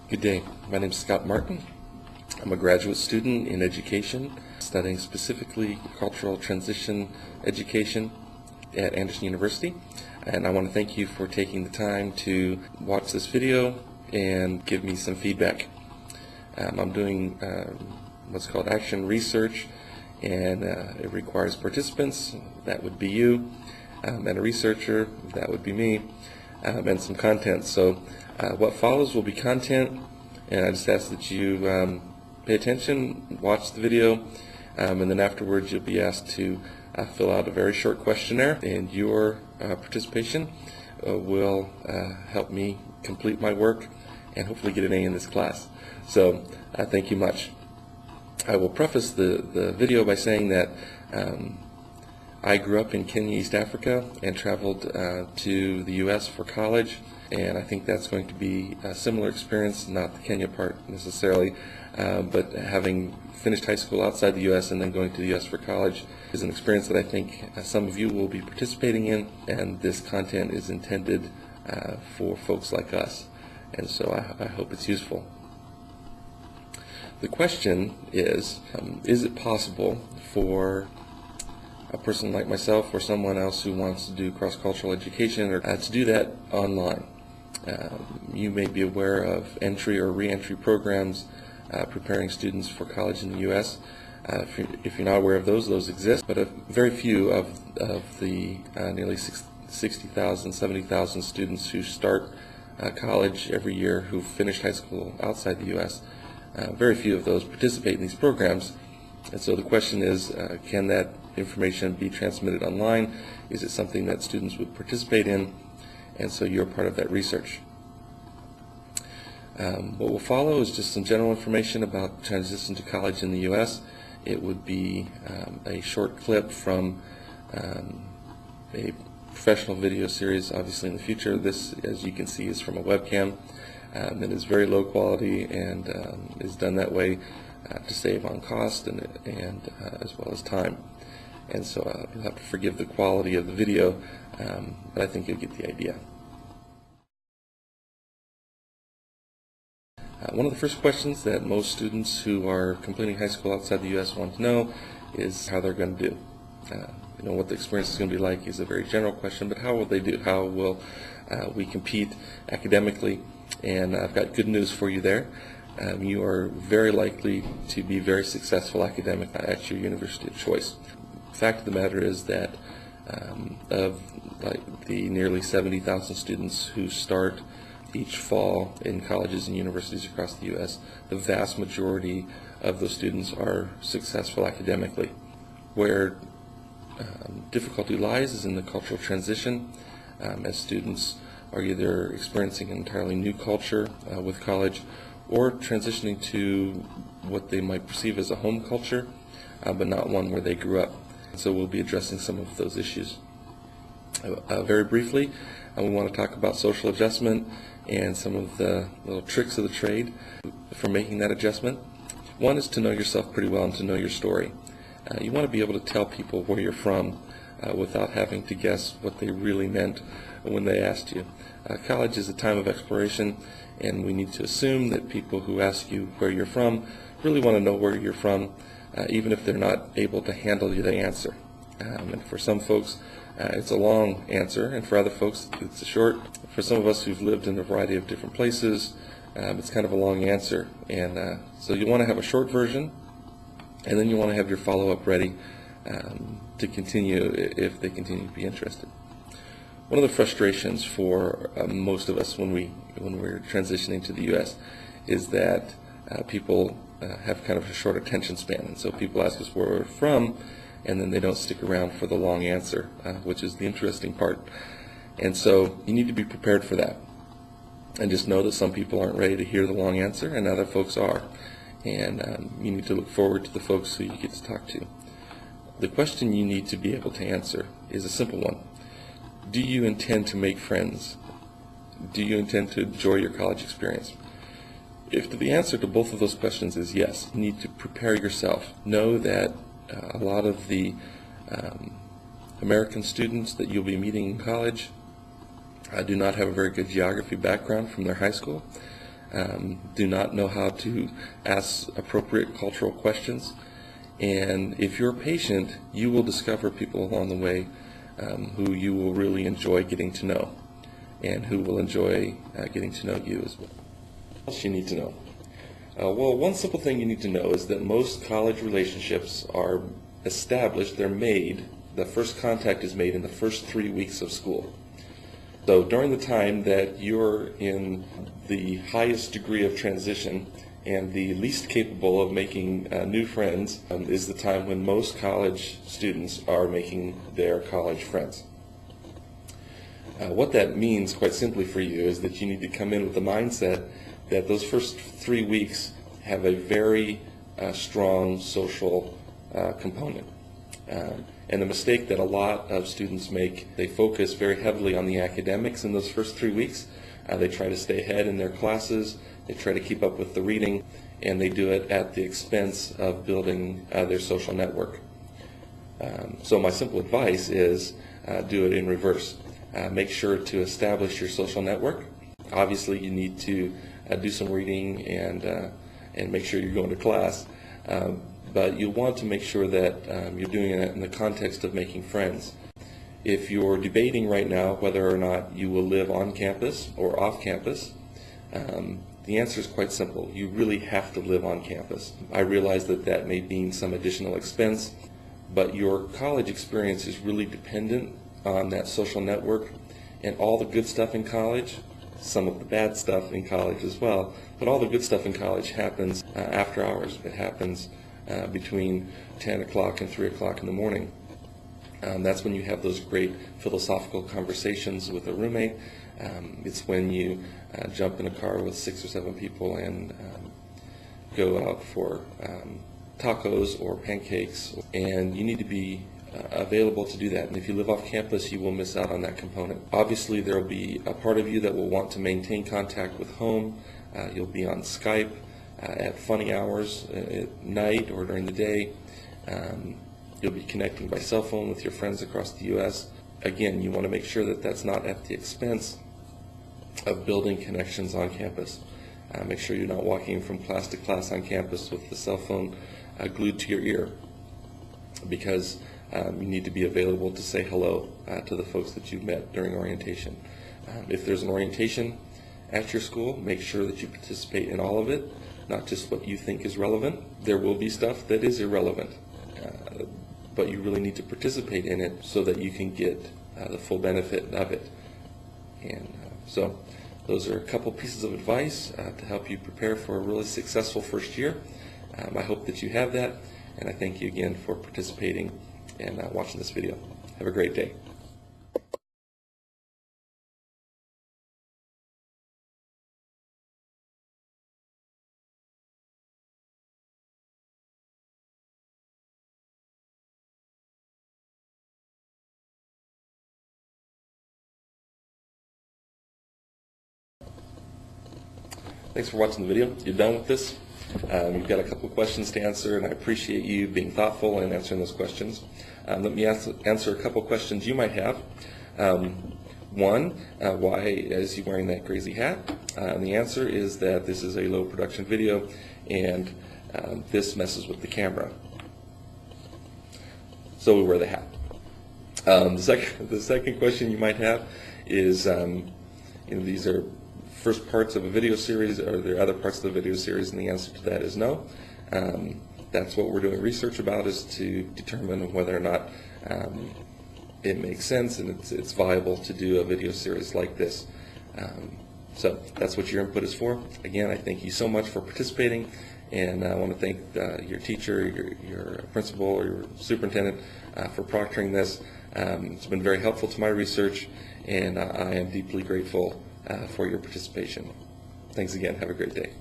Good day. My name is Scott Martin. I'm a graduate student in education, studying specifically cultural transition education at Anderson University. And I want to thank you for taking the time to watch this video and give me some feedback. I'm doing what's called action research, and it requires participants, that would be you, and a researcher, that would be me, and some content. So what follows will be content, and I just ask that you pay attention, watch the video, and then afterwards you'll be asked to fill out a very short questionnaire, and your participation will help me complete my work and hopefully get an A in this class. So thank you much. I will preface the video by saying that I grew up in Kenya, East Africa, and traveled to the U.S. for college, and I think that's going to be a similar experience, not the Kenya part necessarily, but having finished high school outside the U.S. and then going to the U.S. for college is an experience that I think some of you will be participating in, and this content is intended for folks like us, and so I hope it's useful. The question is it possible for a person like myself or someone else who wants to do cross-cultural education or to do that online? You may be aware of entry or re-entry programs preparing students for college in the U.S. If you're not aware of those exist, but very few of the nearly 60,000, 70,000 students who start college every year who finished high school outside the U.S., very few of those participate in these programs. And so the question is, can that information be transmitted online? Is it something that students would participate in? And so you're part of that research. What will follow is just some general information about transition to college in the U.S. It would be a short clip from a professional video series, obviously in the future. This, as you can see, is from a webcam. It is very low quality and is done that way to save on cost and as well as time. And so you'll have to forgive the quality of the video, but I think you'll get the idea. One of the first questions that most students who are completing high school outside the U.S. want to know is how they're going to do. What the experience is going to be like is a very general question, but how will they do? How will we compete academically? And I've got good news for you there. You are very likely to be very successful academically at your university of choice. The fact of the matter is that of the nearly 70,000 students who start each fall in colleges and universities across the U.S., the vast majority of those students are successful academically. Where difficulty lies is in the cultural transition, as students are either experiencing an entirely new culture with college or transitioning to what they might perceive as a home culture, but not one where they grew up. So we'll be addressing some of those issues. Very briefly, we want to talk about social adjustment and some of the little tricks of the trade for making that adjustment. One is to know yourself pretty well and to know your story. You want to be able to tell people where you're from without having to guess what they really meant when they asked you. College is a time of exploration, and we need to assume that people who ask you where you're from really want to know where you're from, even if they're not able to handle the answer. And for some folks, it's a long answer, and for other folks, it's a short. For some of us who've lived in a variety of different places, it's kind of a long answer. And so you want to have a short version, and then you want to have your follow-up ready to continue if they continue to be interested. One of the frustrations for most of us when we're transitioning to the U.S. is that people have kind of a short attention span, and so people ask us where we're from, and then they don't stick around for the long answer, which is the interesting part. And so you need to be prepared for that, and just know that some people aren't ready to hear the long answer, and other folks are, and you need to look forward to the folks who you get to talk to. The question you need to be able to answer is a simple one. Do you intend to make friends? Do you intend to enjoy your college experience? If the answer to both of those questions is yes, you need to prepare yourself. Know that a lot of the American students that you'll be meeting in college do not have a very good geography background from their high school. do not know how to ask appropriate cultural questions. And if you're patient, you will discover people along the way who you will really enjoy getting to know, and who will enjoy getting to know you as well. What else you need to know? Well, one simple thing you need to know is that most college relationships are established, they're made, the first contact is made in the first 3 weeks of school. So during the time that you're in the highest degree of transition and the least capable of making new friends is the time when most college students are making their college friends. What that means, quite simply for you, is that you need to come in with the mindset that those first 3 weeks have a very strong social component. And the mistake that a lot of students make, they focus very heavily on the academics in those first 3 weeks. They try to stay ahead in their classes, they try to keep up with the reading, and they do it at the expense of building their social network. So my simple advice is do it in reverse. Make sure to establish your social network. Obviously you need to do some reading and make sure you're going to class. But you want to make sure that you're doing it in the context of making friends. If you're debating right now whether or not you will live on campus or off campus, the answer is quite simple. You really have to live on campus. I realize that that may mean some additional expense, but your college experience is really dependent on that social network and all the good stuff in college, some of the bad stuff in college as well, but all the good stuff in college happens after hours. It happens between 10 o'clock and 3 o'clock in the morning. That's when you have those great philosophical conversations with a roommate. It's when you jump in a car with 6 or 7 people and go out for tacos or pancakes, and you need to be available to do that. And if you live off campus, you will miss out on that component. Obviously, there will be a part of you that will want to maintain contact with home. You'll be on Skype at funny hours at night or during the day. You'll be connecting by cell phone with your friends across the U.S. Again, you want to make sure that that's not at the expense of building connections on campus. Make sure you're not walking from class to class on campus with the cell phone glued to your ear, because you need to be available to say hello to the folks that you've met during orientation. If there's an orientation at your school, make sure that you participate in all of it, not just what you think is relevant. There will be stuff that is irrelevant, but you really need to participate in it so that you can get the full benefit of it. And so those are a couple pieces of advice to help you prepare for a really successful first year. I hope that you have that, and I thank you again for participating and watching this video. Have a great day. Thanks for watching the video. You're done with this. You've got a couple of questions to answer, and I appreciate you being thoughtful and answering those questions. Let me answer a couple of questions you might have. One, why is he wearing that crazy hat? And the answer is that this is a low production video, and this messes with the camera. So we wear the hat. The second question you might have is, these are first parts of a video series, or there are other parts of the video series, and the answer to that is no. That's what we're doing research about, is to determine whether or not it makes sense and it's viable to do a video series like this. So that's what your input is for. Again, I thank you so much for participating, and I want to thank your teacher, your principal, or your superintendent for proctoring this. It's been very helpful to my research, and I am deeply grateful for your participation. Thanks again. Have a great day.